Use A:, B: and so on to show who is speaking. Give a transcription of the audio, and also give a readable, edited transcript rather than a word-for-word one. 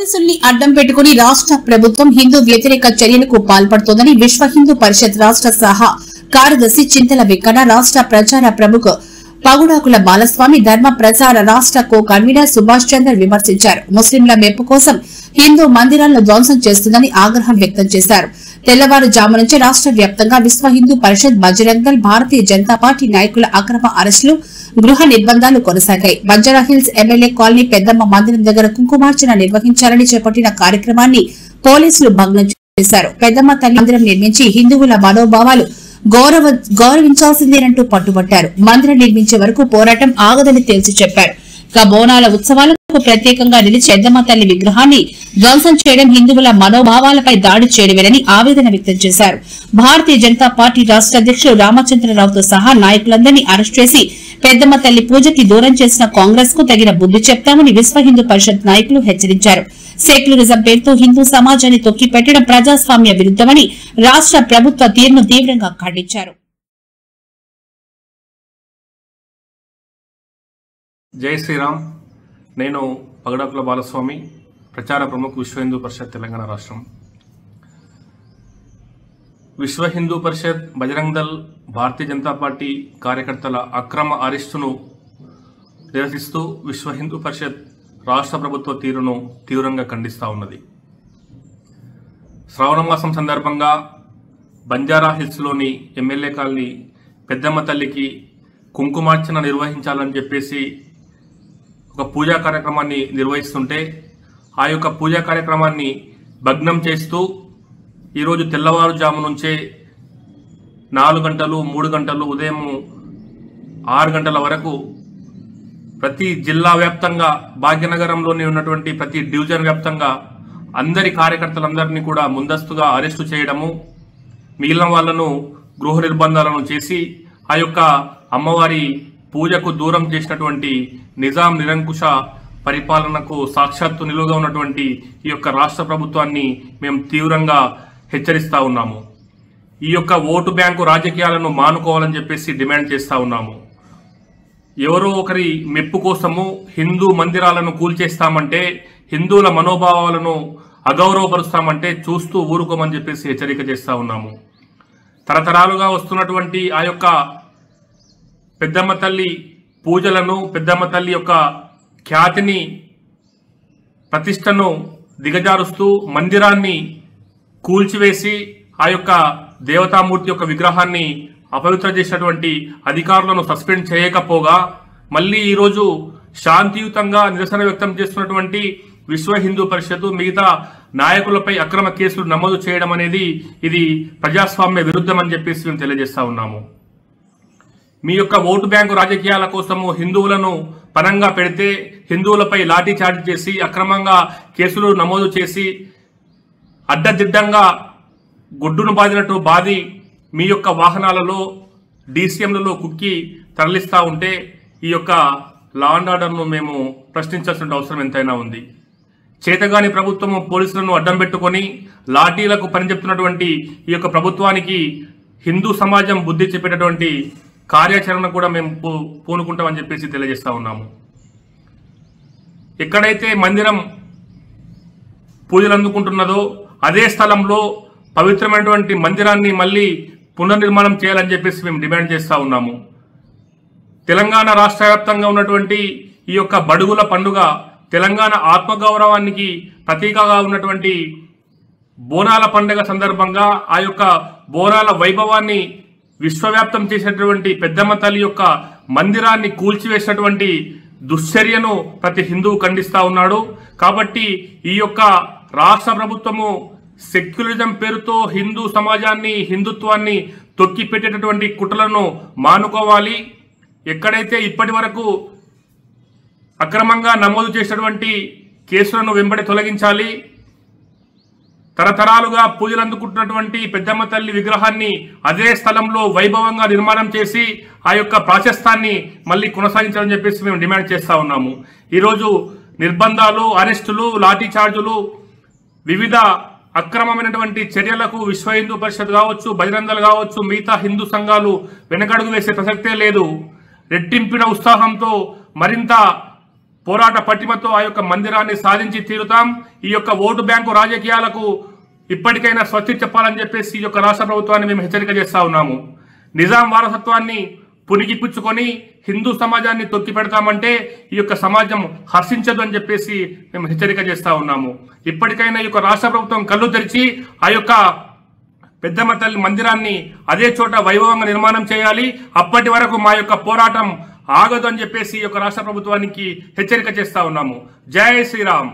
A: పోలీసుల్ని అడ్డం పెట్టుకుని రాష్ట్ర ప్రభుత్వం హిందూ వ్యతిరేక చర్యలకు పాల్పడుతోందని విశ్వ హిందూ పరిషత్ రాష్ట్ర సహా కార్యదర్శి చింతల వెంకన్న, రాష్ట్ర ప్రచార ప్రముఖ పగుడాకుల బాలస్వామి, ధర్మ ప్రచార రాష్ట్ర కో కన్వీనర్ సుభాష్ చందర్ విమర్శించారు. ముస్లింల మెప్పు కోసం హిందూ మందిరాలను ధ్వంసం చేస్తుందని ఆగ్రహం వ్యక్తం చేశారు. తెల్లవారుజాము నుంచి రాష్ట్ర వ్యాప్తంగా విశ్వ హిందూ పరిషత్, బజరంగ్ దళ్, భారతీయ జనతా పార్టీ నాయకుల అక్రమ అరెస్టులు, గృహ నిర్బంధాలు కొనసాగాయి. బంజారాహిల్స్ ఎమ్మెల్యే కాలనీ పెద్దమ్మ మందిరం దగ్గర కుంకుమార్చన నిర్వహించాలని చేపట్టిన కార్యక్రమాన్ని పోలీసులు భగ్నం చేశారు. పెద్దమ్మ తల్లి మందిరం నిర్మించి హిందువుల మనోభావాలు గౌరవించాల్సిందేనంటూ పట్టుబట్టారు. మందిరం నిర్మించే వరకు పోరాటం ఆగదని తేల్చి చెప్పారు. ఇక బోనాల ఉత్సవాలకు ప్రత్యేకంగా నిలిచి పెద్దమ్మ తల్లి విగ్రహాన్ని ధ్వంసం చేయడం హిందువుల మనోభావాలపై దాడి చేయడమేనని ఆవేదన వ్యక్తం చేశారు. భారతీయ జనతా పార్టీ రాష్ట్ర అధ్యక్షుడు రామచంద్రరావుతో సహా నాయకులందరినీ అరెస్ట్ చేసి పెద్దమ్మ తల్లి పూజకి దూరం చేసిన కాంగ్రెస్ కు తగిన బుద్ది చెప్తామని విశ్వ హిందూ పరిషత్ నాయకులు హెచ్చరించారు. సెక్యులరిజం పేరుతో హిందూ సమాజాన్ని తొక్కిపెట్టడం ప్రజాస్వామ్య విరుద్దమని రాష్ట్ర ప్రభుత్వ తీరును తీవ్రంగా ఖండించారు.
B: జై శ్రీరామ్. నేను పగడాకుల బాలస్వామి, ప్రచార ప్రముఖ విశ్వ హిందూ పరిషత్ తెలంగాణ రాష్ట్రం. విశ్వ హిందూ పరిషత్, బజరంగ్ దళ్, భారతీయ జనతా పార్టీ కార్యకర్తల అక్రమ అరెస్టును నిరసిస్తూ విశ్వ హిందూ పరిషత్ రాష్ట్ర ప్రభుత్వ తీరును తీవ్రంగా ఖండిస్తూ ఉన్నది. శ్రావణ మాసం సందర్భంగా బంజారా హిల్స్లోని ఎమ్మెల్యే కాలనీ పెద్దమ్మ తల్లికి కుంకుమార్చన నిర్వహించాలని చెప్పేసి ఒక పూజా కార్యక్రమాన్ని నిర్వహిస్తుంటే ఆ యొక్క పూజా కార్యక్రమాన్ని భగ్నం చేస్తూ ఈరోజు తెల్లవారుజాము నుంచే 4 గంటలు, 3 గంటలు, ఉదయం 6 గంటల వరకు ప్రతి జిల్లా వ్యాప్తంగా, భాగ్యనగరంలోని ఉన్నటువంటి ప్రతి డివిజన్ వ్యాప్తంగా అందరి కార్యకర్తలందరినీ కూడా ముందస్తుగా అరెస్టు చేయడము, మిగిలిన వాళ్లను గృహ నిర్బంధాలను చేసి ఆ యొక్క అమ్మవారి పూజకు దూరం చేసినటువంటి నిజాం నిరంకుశ పరిపాలనకు సాక్షాత్తు నిలువుగా ఉన్నటువంటి ఈ యొక్క రాష్ట్ర ప్రభుత్వాన్ని మేము తీవ్రంగా హెచ్చరిస్తూ ఉన్నాము. ఈ యొక్క ఓటు బ్యాంకు రాజకీయాలను మానుకోవాలని చెప్పేసి డిమాండ్ చేస్తూ ఉన్నాము. ఎవరో ఒకరి మెప్పు కోసము హిందూ మందిరాలను కూల్చేస్తామంటే, హిందువుల మనోభావాలను అగౌరవపరుస్తామంటే చూస్తూ ఊరుకోమని చెప్పేసి హెచ్చరిక చేస్తూ ఉన్నాము. తరతరాలుగా వస్తున్నటువంటి ఆ యొక్క పెద్దమ్మ తల్లి పూజలను, పెద్దమ్మ తల్లి యొక్క ఖ్యాతిని, ప్రతిష్టను దిగజారుస్తూ మందిరాన్ని కూల్చివేసి ఆ యొక్క దేవతామూర్తి యొక్క విగ్రహాన్ని అపవిత్ర చేసినటువంటి అధికారులను సస్పెండ్ చేయకపోగా మళ్ళీ ఈరోజు శాంతియుతంగా నిరసన వ్యక్తం చేస్తున్నటువంటి విశ్వ హిందూ పరిషత్ మిగతా నాయకులపై అక్రమ కేసులు నమోదు చేయడం అనేది ఇది ప్రజాస్వామ్య విరుద్ధం అని చెప్పేసి మేము తెలియజేస్తా ఉన్నాము. మీ యొక్క ఓటు బ్యాంకు రాజకీయాల కోసము హిందువులను పనంగా పెడితే హిందువులపై లాఠీ చార్జ్ చేసి అక్రమంగా కేసులు నమోదు చేసి అడ్డదిడ్డంగా గుడ్డును బాదినట్టు బాది మీ యొక్క వాహనాలలో, డీసీఎంలలో కుక్కి తరలిస్తూ ఉంటే ఈ యొక్క లా అండ్ ఆర్డర్ను మేము ప్రశ్నించాల్సిన అవసరం ఎంతైనా ఉంది. చేతగాని ప్రభుత్వము పోలీసులను అడ్డం పెట్టుకొని లాఠీలకు పనిచెప్తున్నటువంటి ఈ యొక్క ప్రభుత్వానికి హిందూ సమాజం బుద్ధి చెప్పేటటువంటి కార్యాచరణ కూడా మేము పూనుకుంటామని చెప్పేసి తెలియజేస్తా ఉన్నాము. ఎక్కడైతే మందిరం పూజలు అందుకుంటున్నదో అదే స్థలంలో పవిత్రమైనటువంటి మందిరాన్ని మళ్ళీ పునర్నిర్మాణం చేయాలని చెప్పేసి మేము డిమాండ్ చేస్తూ ఉన్నాము. తెలంగాణ రాష్ట్ర వ్యాప్తంగా ఉన్నటువంటి ఈ యొక్క బడుగుల పండుగ, తెలంగాణ ఆత్మగౌరవానికి ప్రతీకగా ఉన్నటువంటి బోనాల పండుగ సందర్భంగా ఆ యొక్క బోనాల వైభవాన్ని విశ్వవ్యాప్తం చేసినటువంటి పెద్దమ్మ తల్లి యొక్క మందిరాన్ని కూల్చివేసినటువంటి దుశ్చర్యను ప్రతి హిందువు ఖండిస్తూ ఉన్నాడు. కాబట్టి ఈ యొక్క రాష్ట్ర ప్రభుత్వము సెక్యులరిజం పేరుతో హిందూ సమాజాన్ని, హిందుత్వాన్ని తొక్కిపెట్టేటటువంటి కుట్రలను మానుకోవాలి. ఎక్కడైతే ఇప్పటి వరకు అక్రమంగా నమోదు చేసినటువంటి కేసులను వెంబడి తొలగించాలి. తరతరాలుగా పూజలు అందుకుంటున్నటువంటి పెద్దమ్మ తల్లి విగ్రహాన్ని అదే స్థలంలో వైభవంగా నిర్మాణం చేసి ఆ యొక్క ప్రాశస్తాన్ని మళ్ళీ కొనసాగించాలని చెప్పేసి మేము డిమాండ్ చేస్తూ ఉన్నాము. ఈరోజు నిర్బంధాలు, అరెస్టులు, లాఠీ చార్జులు, వివిధ అక్రమమైనటువంటి చర్యలకు విశ్వ హిందూ పరిషత్ కావచ్చు, బజరంగ్ దళ్ కావచ్చు, మిగతా హిందూ సంఘాలు వెనకడుగు వేసే ప్రసక్తే లేదు. రెట్టింపిన ఉత్సాహంతో మరింత పోరాట పటిమతో ఆ యొక్క మందిరాన్ని సాధించి తీరుతాం. ఈ యొక్క ఓటు బ్యాంకు రాజకీయాలకు ఇప్పటికైనా స్వస్తి చెప్పాలని చెప్పేసి ఈ యొక్క రాష్ట్ర ప్రభుత్వాన్ని మేము హెచ్చరిక చేస్తా ఉన్నాము. నిజాం వారసత్వాన్ని పునిగిపుచ్చుకొని హిందూ సమాజాన్ని తొక్కి పెడతామంటే ఈ యొక్క సమాజం హర్షించదు అని చెప్పేసి మేము హెచ్చరిక చేస్తా ఉన్నాము. ఇప్పటికైనా ఈ యొక్క రాష్ట్ర ప్రభుత్వం కళ్ళు తెరిచి ఆ యొక్క పెద్దమ్మ తల్లి మందిరాన్ని అదే చోట వైభవంగా నిర్మాణం చేయాలి. అప్పటి వరకు మా యొక్క పోరాటం ఆగదు అని చెప్పేసి ఈ యొక్క రాష్ట్ర ప్రభుత్వానికి హెచ్చరిక చేస్తా ఉన్నాము. జై శ్రీరామ్.